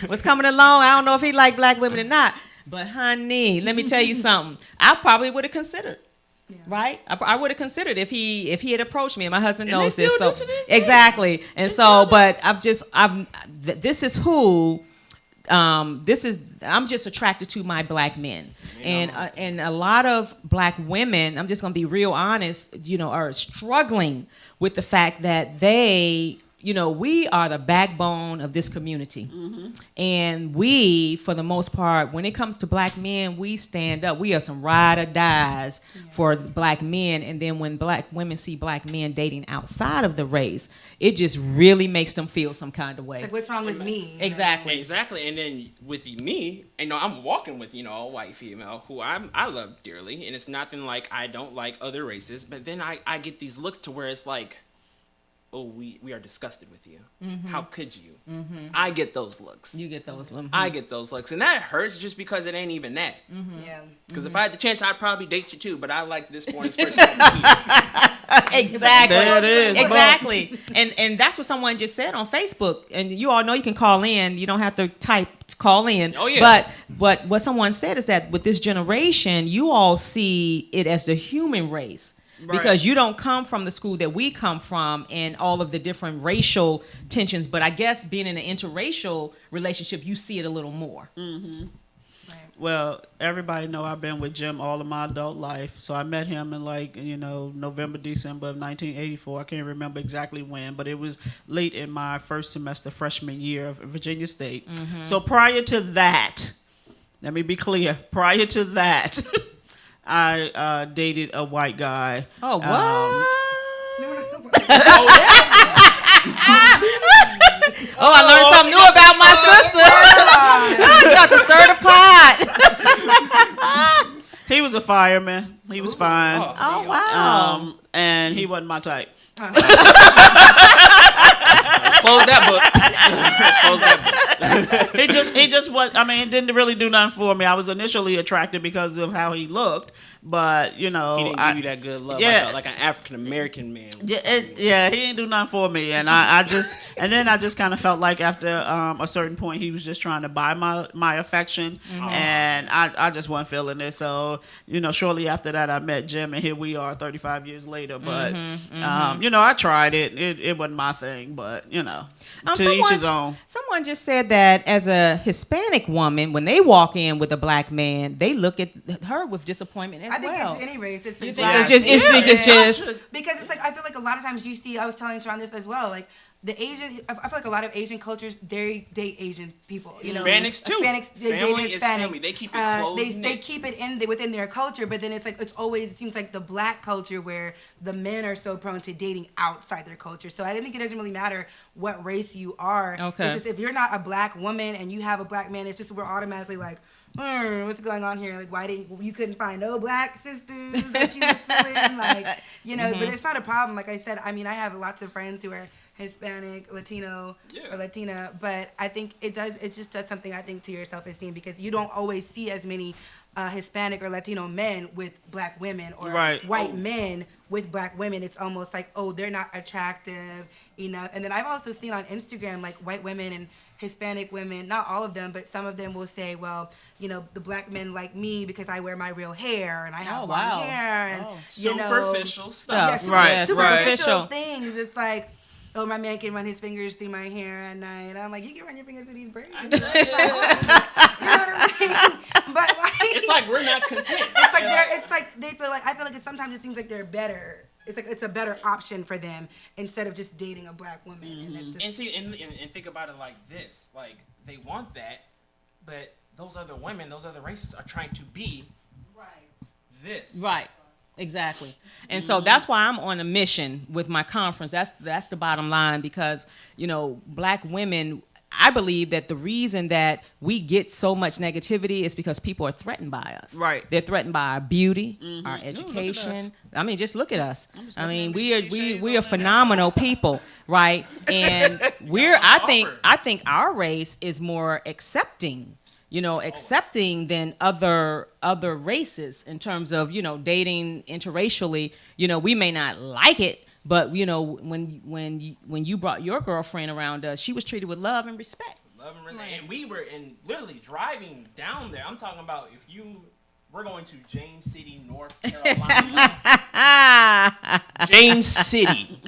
was coming along, I don't know if he liked black women or not. But honey, let me tell you something. I probably would have considered Right, I would have considered if he had approached me, and my husband
And
knows
they
this.
still
So
do to this day.
exactly, and so, but this is who. I'm just attracted to my black men, and a lot of black women. I'm just gonna be real honest. Are struggling with the fact that we are the backbone of this community. And we, for the most part, when it comes to black men, we stand up. We are some ride or dies for black men. And then when black women see black men dating outside of the race, it just really makes them feel some kind of way.
It's like, what's wrong with me?
Exactly.
Exactly. And then with me, I'm walking with, a white female who I love dearly. And it's nothing like I don't like other races. But then I get these looks to where it's like, oh, we are disgusted with you. How could you? I get those looks.
You get those.
I get those looks. And that hurts just because it ain't even that.
Yeah.
Because if I had the chance, I'd probably date you too. But I like this person over here.
Exactly.
There it is.
Exactly. And that's what someone just said on Facebook. And you all know you can call in. You don't have to type to call in.
Oh, yeah.
But what someone said is that with this generation, you all see it as the human race.
Right.
Because you don't come from the school that we come from and all of the different racial tensions. But I guess being in an interracial relationship, you see it a little more.
Well, everybody know I've been with Jim all of my adult life. So I met him in November, December of 1984. I can't remember exactly when, but it was late in my first semester freshman year of Virginia State. So prior to that, let me be clear, prior to that, I dated a white guy.
Oh, what? Oh, I learned something new about my sister. You got to stir the pot.
He was a fireman. He was fine.
Oh, wow.
And he wasn't my type.
Let's close that book. Let's close that book.
he just was. I mean, it didn't really do nothing for me. I was initially attracted because of how he looked, but
He didn't give you that good love, like an African American man.
Yeah, he didn't do nothing for me, and I just kind of felt like after a certain point he was just trying to buy my affection, and I just wasn't feeling it. So shortly after that I met Jim, and here we are 35 years later. But I tried it. It wasn't my thing, but to each his own.
Someone just said that as a Hispanic woman, when they walk in with a black man, they look at her with disappointment as
I think
well.
it's any race. It's
You
the
think
black.
it's just
Because it's like, I feel like a lot of times you see, I was telling Sean this as well, like the Asian, I feel like a lot of Asian cultures, they date Asian people.
Hispanics too.
Hispanics, they
Family
date
is
Hispanics.
family. They keep it close
They keep it within their culture, but then it seems like the black culture where the men are so prone to dating outside their culture. So I think it doesn't really matter what race you are.
Okay.
It's just if you're not a black woman and you have a black man, it's just we're automatically like, what's going on here? Like, why didn't you couldn't find no black sisters that you was feeling? Like, but it's not a problem. Like I said, I mean, I have lots of friends who are Hispanic, Latino, or Latina, but I think it just does something, I think, to your self-esteem, because you don't always see as many Hispanic or Latino men with black women, or white men with black women. It's almost like, oh, they're not attractive enough. And then I've also seen on Instagram, like, white women and Hispanic women, not all of them, but some of them will say, well, the black men like me because I wear my real hair and I have long hair, and
superficial stuff.
Superficial things. It's like, oh, my man can run his fingers through my hair at night. I'm like, you can run your fingers through these braids. You know what I mean? But
it's like we're not content.
It's like they feel like, I feel like sometimes it seems like they're better. It's like it's a better option for them instead of just dating a black woman. And that's just,
and think about it like this: like they want that, but those other women, those other races are trying to be this.
Right. Exactly. And so that's why I'm on a mission with my conference. That's the bottom line, because, black women, I believe that the reason that we get so much negativity is because people are threatened by us.
Right.
They're threatened by our beauty, our education. I mean, just look at us. I mean, we are phenomenal people, right? And I think our race is more accepting than other races in terms of, dating interracially. We may not like it, but when you brought your girlfriend around us, she was treated with love and respect.
And we were literally driving down there. I'm talking about if you we're going to James City, North Carolina. James City.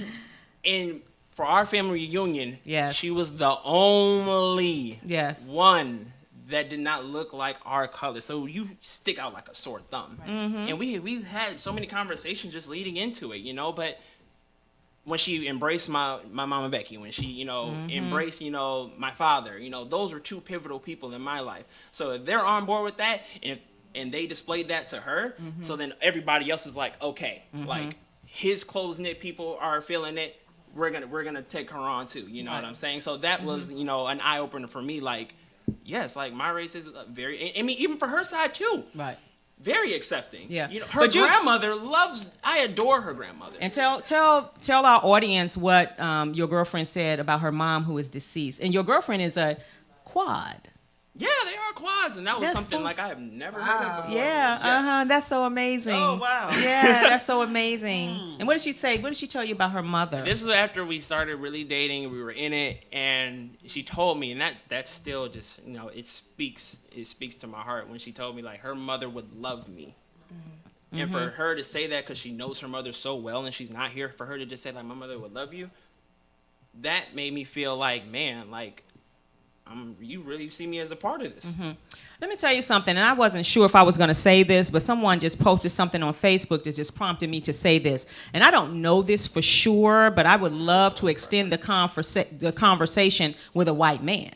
And for our family reunion,
Yes.
she was the only
Yes.
one that did not look like our color. So you stick out like a sore thumb. Right. And we had so many conversations just leading into it, but when she embraced my mama Becky, when she, embraced, my father, those were two pivotal people in my life. So if they're on board with that and they displayed that to her, so then everybody else is like, okay, like his close-knit people are feeling it. We're gonna take her on too. You know what I'm saying? So that was, an eye opener for me. Like, yes, like my race is very. I mean, even for her side too.
Right.
Very accepting.
Yeah.
Her grandmother loves. I adore her grandmother.
And tell our audience what your girlfriend said about her mom who is deceased. And your girlfriend is a quad.
Yeah, they are quads, and that was something like I have never heard of before.
Yeah,
Yes.
That's so amazing.
Oh, wow.
Yeah, that's so amazing. And what did she say? What did she tell you about her mother?
This is after we started really dating. We were in it, and she told me, and that still just it speaks to my heart when she told me like her mother would love me. And for her to say that because she knows her mother so well and she's not here, for her to just say like my mother would love you, that made me feel like, man, like you really see me as a part of this.
Let me tell you something, and I wasn't sure if I was going to say this, but someone just posted something on Facebook that just prompted me to say this. And I don't know this for sure, but I would love to extend the conversation with a white man.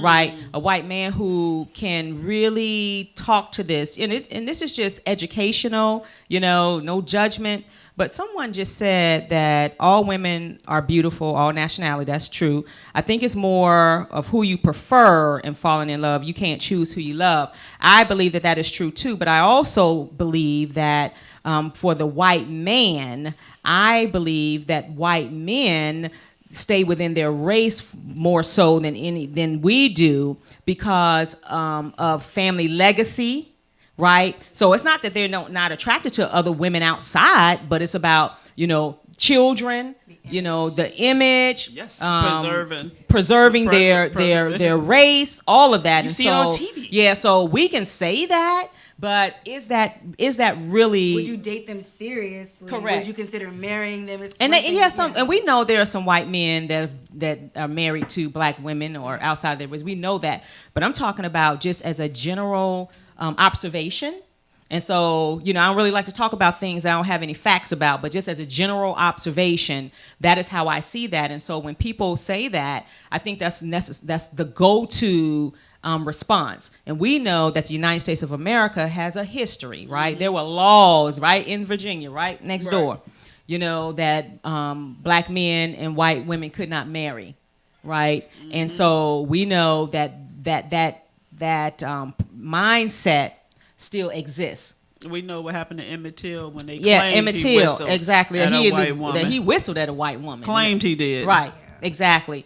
Right, a white man who can really talk to this, and this is just educational, no judgment. But someone just said that all women are beautiful, all nationality. That's true. I think it's more of who you prefer in falling in love. You can't choose who you love. I believe that is true too. But I also believe that for the white man, I believe that white men stay within their race more so than we do because of family legacy, right? So it's not that they're not attracted to other women outside, but it's about children, the image,
Yes.
preserving their race, all of that.
You see it on TV.
Yeah, so we can say that. But is that really?
Would you date them seriously?
Correct.
Would you consider marrying them?
And and we know there are some white men that are married to black women or outside their race. We know that, but I'm talking about just as a general observation. And so, I don't really like to talk about things I don't have any facts about, but just as a general observation, that is how I see that. And so when people say that, I think that's the go-to response. And we know that the United States of America has a history, right? There were laws, right, in Virginia, right, next door, that black men and white women could not marry, right? And so we know that mindset still exists.
We know what happened to Emmett Till when they
claimed
Emmett
he
Till,
whistled exactly
at a white woman.
that he whistled at a white woman.
Claimed he did.
Right, exactly.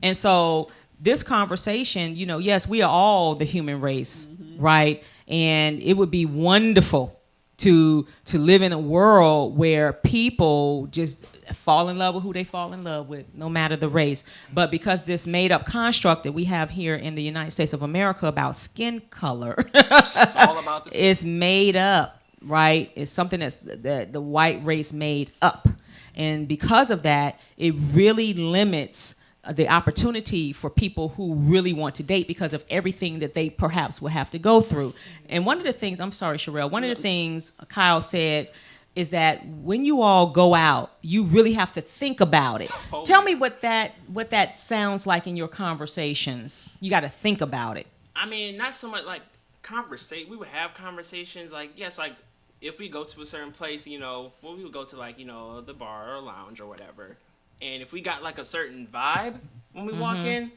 And so this conversation, yes, we are all the human race, right? And it would be wonderful to live in a world where people just fall in love with who they fall in love with, no matter the race. But because this made-up construct that we have here in the United States of America about skin color,
It's all about the
it's made up, right? It's something that the white race made up. And because of that, it really limits the opportunity for people who really want to date because of everything that they perhaps will have to go through. And one of the things, I'm sorry, Sherelle, one of the things Kyle said is that when you all go out, you really have to think about it.
Oh,
Tell me what that sounds like in your conversations. You got to think about it.
I mean, not so much like conversate. We would have conversations like, yes, like if we go to a certain place, we would go to like, the bar or lounge or whatever. And if we got like a certain vibe when we walk in,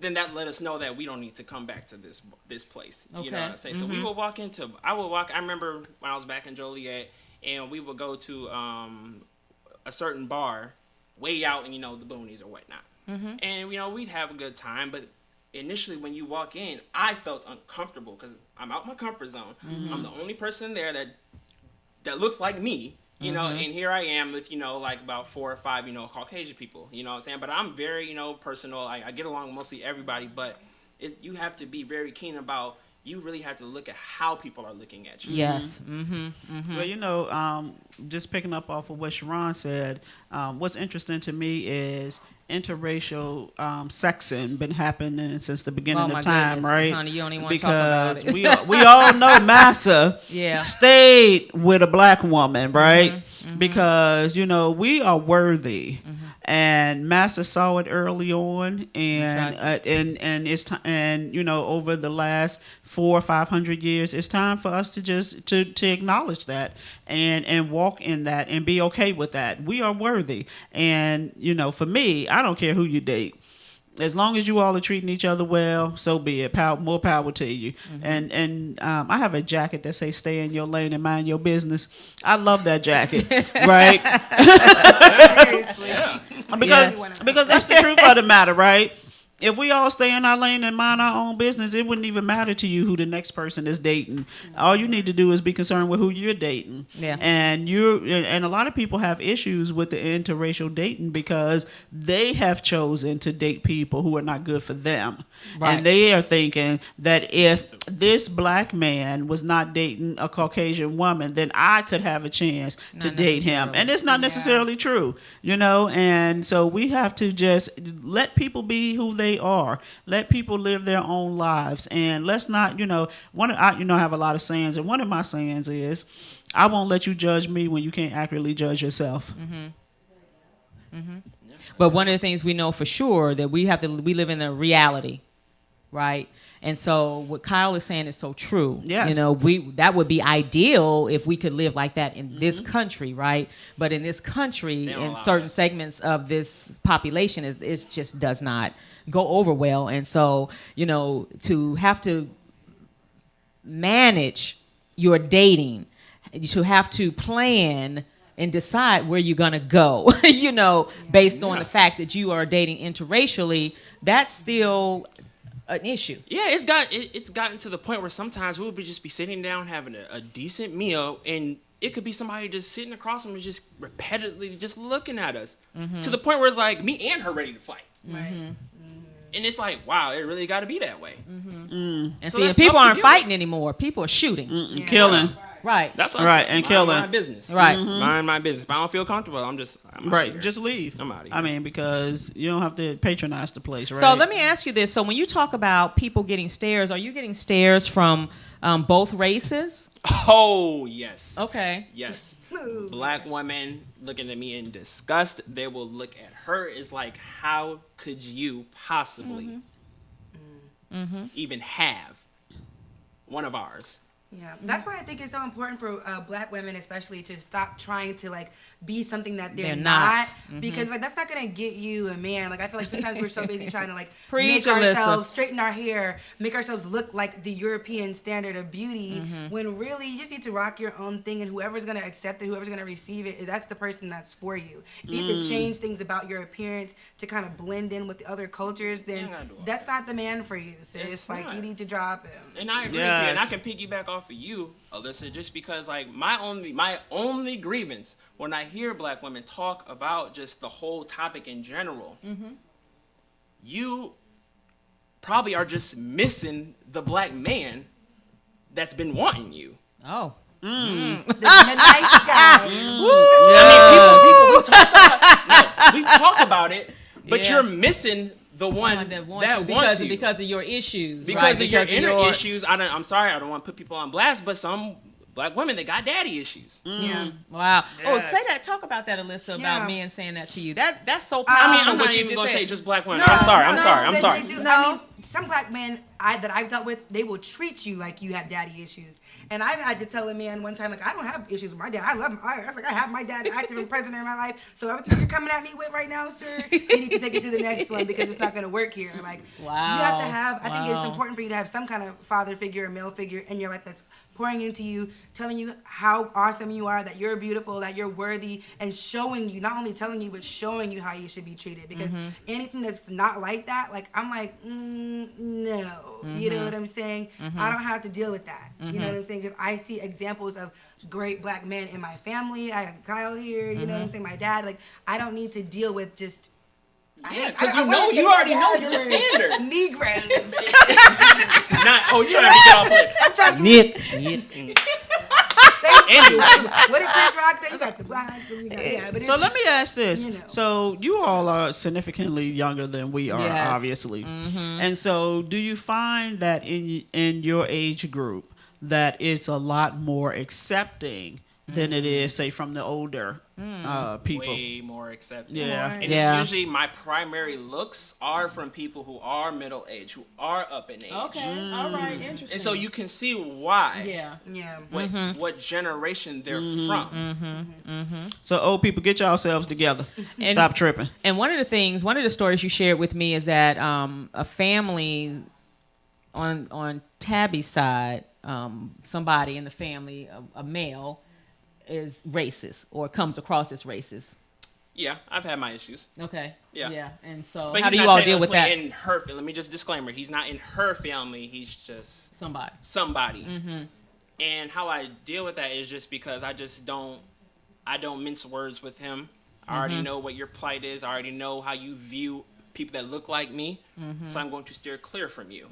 then that let us know that we don't need to come back to this place.
Okay.
You know what I'm saying? So we would walk I remember when I was back in Joliet and we would go to a certain bar way out in, the boonies or whatnot. And, we'd have a good time. But initially when you walk in, I felt uncomfortable because I'm out my comfort zone. I'm the only person there that looks like me. And here I am with, like about 4 or 5, Caucasian people, you know what I'm saying? But I'm very, personal. I get along with mostly everybody, but you have to be very keen about, you really have to look at how people are looking at you.
Yes.
Well, just picking up off of what Sharon said, what's interesting to me is interracial sexing been happening since the beginning
my
of time,
goodness,
right?
honey, you don't even want to talk about
Because
it.
we all know Massa
Yeah.
stayed with a black woman, right? Because we are worthy. And Massa saw it early on, and it's time. And over the last 400 or 500 years, it's time for us to just to acknowledge that and walk in that and be okay with that. We are worthy, and for me, I don't care who you date. As long as you all are treating each other well, so be it. More power to you. And I have a jacket that says "Stay in your lane and mind your business." I love that jacket, right?
Seriously.
Because that's the truth of the matter, right? If we all stay in our lane and mind our own business, it wouldn't even matter to you who the next person is dating. All you need to do is be concerned with who you're dating.
Yeah.
And a lot of people have issues with the interracial dating because they have chosen to date people who are not good for them.
Right.
And they are thinking that if this black man was not dating a Caucasian woman, then I could have a chance to date him. And it's not necessarily true, and so we have to just let people be who they are. Let people live their own lives, and let's not, I have a lot of sayings, and one of my sayings is, I won't let you judge me when you can't accurately judge yourself.
But one of the things we know for sure that we live in a reality, right? And so what Kyle is saying is so true.
Yes.
That would be ideal if we could live like that in this country, right? But in this country, in certain segments of this population, it just does not go over well. And so, to have to manage your dating, to have to plan and decide where you're going to go, based on the fact that you are dating interracially, that's still an issue.
Yeah, it's gotten to the point where sometimes we would just be sitting down having a decent meal, and it could be somebody just sitting across from us, just repetitively just looking at us, to the point where it's like me and her ready to fight.
Right.
And it's like, wow, it really got to be that way.
And
So
see,
that's
people
tough to
aren't
deal
fighting anymore. People are shooting.
Killing.
Right.
That's what
Right, and killing.
my business.
Right.
Mind my business. If I don't feel comfortable, I'm out
Right,
here.
just leave.
I'm outta here.
I mean, because you don't have to patronize the place, right?
So let me ask you this. So when you talk about people getting stares, are you getting stares from both races?
Oh, yes.
Okay.
Yes. Black women looking at me in disgust. They will look at her as like, how could you possibly even have one of ours?
Yeah, that's why I think it's so important for black women, especially, to stop trying to be something that they're not. Because that's not gonna get you a man. I feel like sometimes we're so busy trying to
Preach,
make
Alyssa.
ourselves straighten our hair, make ourselves look like the European standard of beauty. When really you just need to rock your own thing, and whoever's gonna accept it, whoever's gonna receive it, that's the person that's for you. If you need to change things about your appearance to kind of blend in with the other cultures, then that's not the man for you. So it's
not.
you need to drop him.
And I agree with you, and I can piggyback off of you, Alyssa, just because my only grievance when I hear black women talk about just the whole topic in general, you probably are just missing the black man that's been wanting you.
Oh.
The nice guy.
I mean, we talk about it, but you're missing the one that wants you.
Because of your issues.
Because
right?
of your inner issues. I'm sorry, I don't want to put people on blast, but some black women, they got daddy issues.
Yeah.
Wow.
Yes.
Oh, say that. Talk about that, Alyssa,
Yeah.
about men saying that to you. That's so
I
powerful.
mean, I'm
what
not
you
even
just
going to
said.
say just black women.
No,
I'm
they
sorry.
do.
No.
I mean, some black men that I've dealt with, they will treat you like you have daddy issues. And I've had to tell a man one time, I don't have issues with my dad. I love him. I have my dad active and present in my life. So everything you're coming at me with right now, sir, you need to take it to the next one because it's not going to work here.
Wow.
You have to have, I think
Wow.
it's important for you to have some kind of father figure, a male figure in your life that's pouring into you, telling you how awesome you are, that you're beautiful, that you're worthy, and showing you, not only telling you, but showing you how you should be treated. Because anything that's not like that, I'm like, no. You know what I'm saying? I don't have to deal with that. You know what I'm saying? Because I see examples of great black men in my family. I have Kyle here, you know what I'm saying? My dad. I don't need to deal with just
Yeah, because you already know your standard.
Negroes.
Not, oh, you're trying to get off it.
I'm talking.
Anyway.
What did Chris Rock say? You got the blacks. But
So let me ask this.
You know.
So you all are significantly younger than we are,
Yes.
obviously. And so do you find that in your age group that it's a lot more accepting than it is, say, from the older people?
Way more accepting.
Yeah.
And
Yeah.
it's usually my primary looks are from people who are middle age, who are up in age.
Okay, all right, interesting.
And so you can see why.
yeah.
Yeah.
What generation they're from.
So old people, get yourselves together. Stop tripping.
And one of the stories you shared with me is that a family on Tabby's side, somebody in the family, a male, is racist or comes across as racist.
Yeah, I've had my issues.
Okay.
Yeah.
Yeah. And so,
But
how
he's
do you
not
all deal with that?
technically in her. Let me just disclaimer: he's not in her family. He's just
Somebody.
And how I deal with that is just because I don't mince words with him. I already know what your plight is. I already know how you view people that look like me. So I'm going to steer clear from you.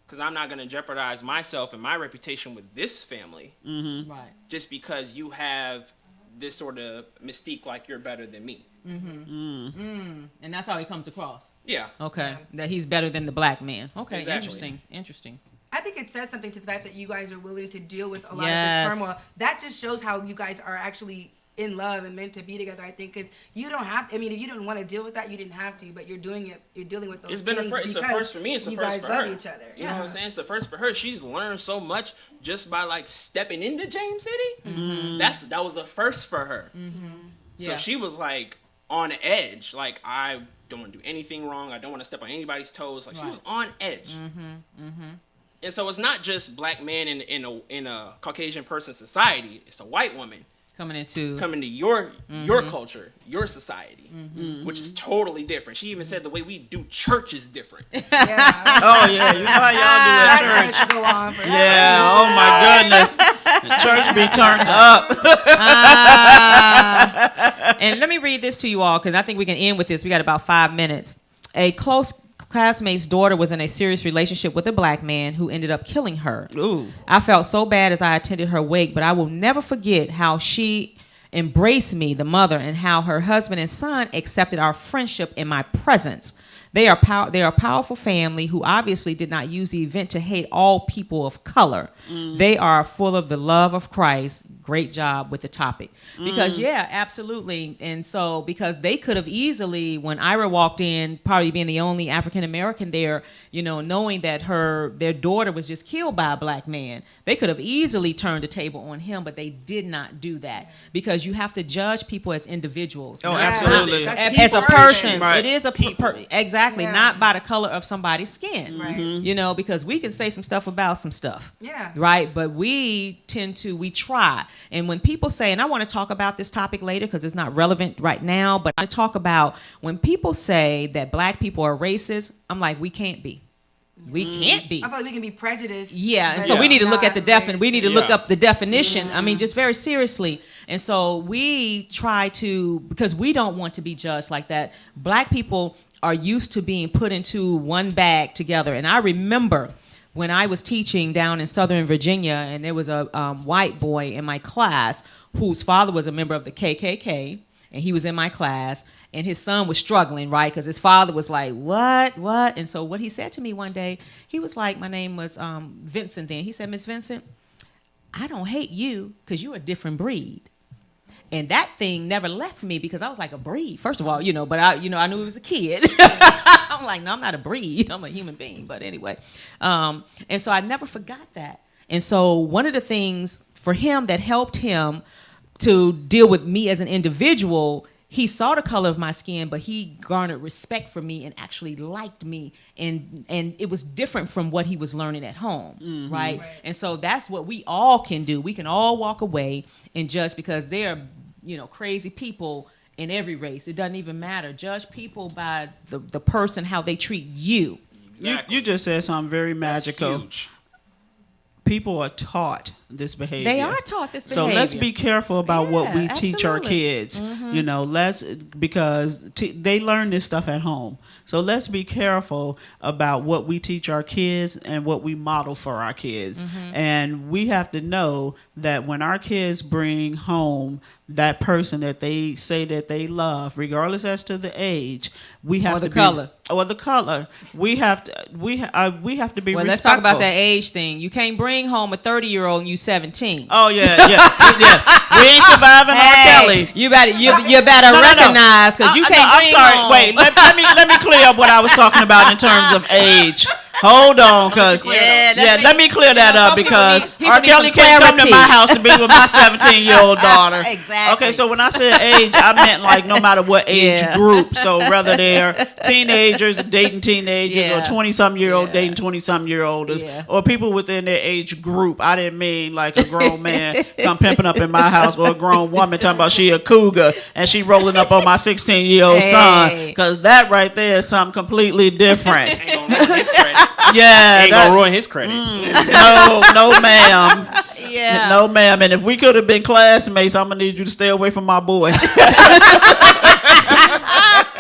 Because I'm not going to jeopardize myself and my reputation with this family.
Right.
Just because you have this sort of mystique like you're better than me.
And that's how he comes across.
Yeah.
Okay. That he's better than the black man. Okay.
Exactly.
Interesting.
I think it says something to the fact that you guys are willing to deal with a lot
Yes.
of the turmoil. That just shows how you guys are actually in love and meant to be together, I think, because you don't have to, I mean, if you didn't want to deal with that, you didn't have to, but you're doing it, you're dealing with those
It's been a
things
first. It's a
because
first for me. It's a
you
first
guys
for
love
her.
each other.
You know what I'm saying? It's a first for her. She's learned so much just by like stepping into James City. That was a first for her. So
Yeah.
she was like on edge. Like, I don't want to do anything wrong. I don't want to step on anybody's toes. Like, she was on edge. And so it's not just black men in a Caucasian person society. It's a white woman
Coming into
your culture, your society, which is totally different. She even said the way we do church is different.
Yeah.
Oh, yeah. You know how y'all do at
That
church.
church go on for
Yeah. Oh, my goodness. The church be turned up.
And let me read this to you all because I think we can end with this. We got about 5 minutes. A close classmate's daughter was in a serious relationship with a black man who ended up killing her.
Ooh.
I felt so bad as I attended her wake, but I will never forget how she embraced me, the mother, and how her husband and son accepted our friendship in my presence. They are a powerful family who obviously did not use the event to hate all people of color. They are full of the love of Christ. Great job with the topic. Because, yeah, absolutely. And so, because they could have easily, when Ira walked in, probably being the only African-American there, you know, knowing that their daughter was just killed by a black man, they could have easily turned the table on him, but they did not do that. Because you have to judge people as individuals.
Oh,
not
absolutely.
as a person.
Right.
It is a exactly,
Yeah.
not by the color of somebody's skin.
Right.
You know, because we can say some stuff about some stuff.
Yeah.
Right. But we try. And when people say, and I want to talk about this topic later because it's not relevant right now, but I talk about when people say that black people are racist, I'm like, we can't be. We can't be.
I feel like we can be prejudiced.
Yeah, and
but
so we need to look at the
not
we need to
racist.
look up the definition. I mean, just very seriously. And so we try to, because we don't want to be judged like that. Black people are used to being put into one bag together. And I remember when I was teaching down in Southern Virginia, and there was a white boy in my class whose father was a member of the KKK, and he was in my class, and his son was struggling, right? Because his father was like, what? And so what he said to me one day, he was like, my name was Vincent then. He said, Miss Vincent, I don't hate you because you're a different breed. And that thing never left me because I was like, a breed, first of all, you know, but I knew he was a kid. I'm like, no, I'm not a breed. I'm a human being. But anyway, and so I never forgot that. And so one of the things for him that helped him to deal with me as an individual, he saw the color of my skin, but he garnered respect for me and actually liked me. And it was different from what he was learning at home, right? And so that's what we all can do. We can all walk away and judge because there are, you know, crazy people in every race. It doesn't even matter. Judge people by the person, how they treat you.
Exactly.
You just said something very magical.
That's huge.
People are taught this behavior.
They are taught this
So
behavior.
let's be careful about what we teach our
absolutely.
kids. You know, because they learn this stuff at home. So let's be careful about what we teach our kids and what we model for our kids. And we have to know that when our kids bring home that person that they say that they love, regardless as to the age, we have
Or the
to
color.
or the color. We have to we have to be
Well,
respectful.
let's talk about that age thing. You can't bring home a 30-year-old and you 17.
Oh yeah. We ain't surviving R. Kelly.
You better
No.
recognize because you can't
I'm
bring
sorry.
home.
Wait, let me clear up what I was talking about in terms of age. Hold on, cause let me clear that up because R. Kelly can't come to my house to be with my 17-year-old daughter.
Exactly.
Okay, so when I said age, I meant like no matter what age group. So whether they're teenagers dating teenagers or 20-some-year-old dating 20-some-year-olders or people within their age group. I didn't mean like a grown man come pimping up in my house or a grown woman talking about she a cougar and she rolling up on my 16-year-old son, because that right there is something completely different.
Ain't gonna ruin his credit.
Yeah,
Ain't gonna ruin his credit.
no, ma'am.
Yeah.
No, ma'am. And if we could have been classmates, I'm gonna need you to stay away from my boy.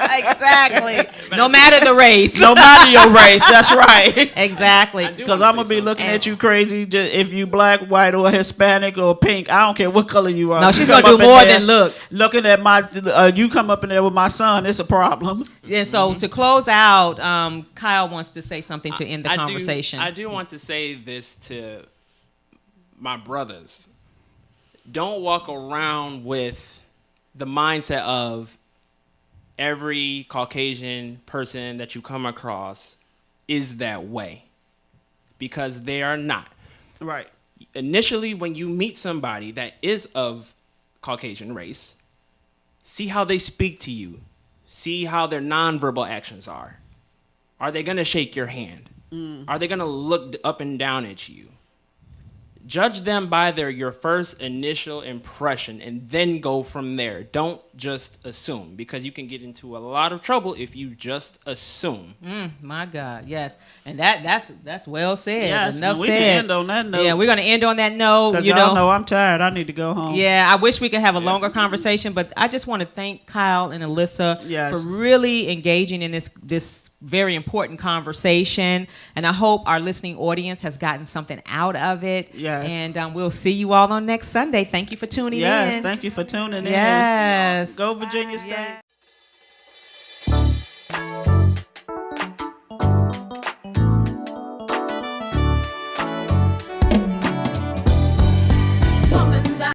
Exactly. No matter the race.
No matter your race. That's right.
Exactly.
Because I'm gonna be looking at you crazy if you black, white, or Hispanic or pink. I don't care what color you are.
No,
You
she's
come
gonna
up
do
in
more
there
than look.
Looking at you come up in there with my son. It's a problem.
And so to close out, Kyle wants to say something to end the conversation.
I do want to say this to my brothers. Don't walk around with the mindset of every Caucasian person that you come across is that way, because they are not.
Right.
Initially, when you meet somebody that is of Caucasian race, see how they speak to you. See how their nonverbal actions are. Are they going to shake your hand? Are they going to look up and down at you? Judge them by your first initial impression and then go from there. Don't just assume, because you can get into a lot of trouble if you just assume.
My God, yes. And that's well said.
Yes,
Enough
we
said.
can end on that note.
Yeah, we're going to end on that note.
Because
You
y'all
know,
know I'm tired. I need to go home.
yeah, I wish we could have a longer conversation, but I just want to thank Kyle and Alyssa for really engaging in this very important conversation, and I hope our listening audience has gotten something out of it.
Yes.
And we'll see you all on next Sunday. Thank you for tuning in.
Yes, thank you for tuning in.
Yes.
Go Virginia State.
Yes.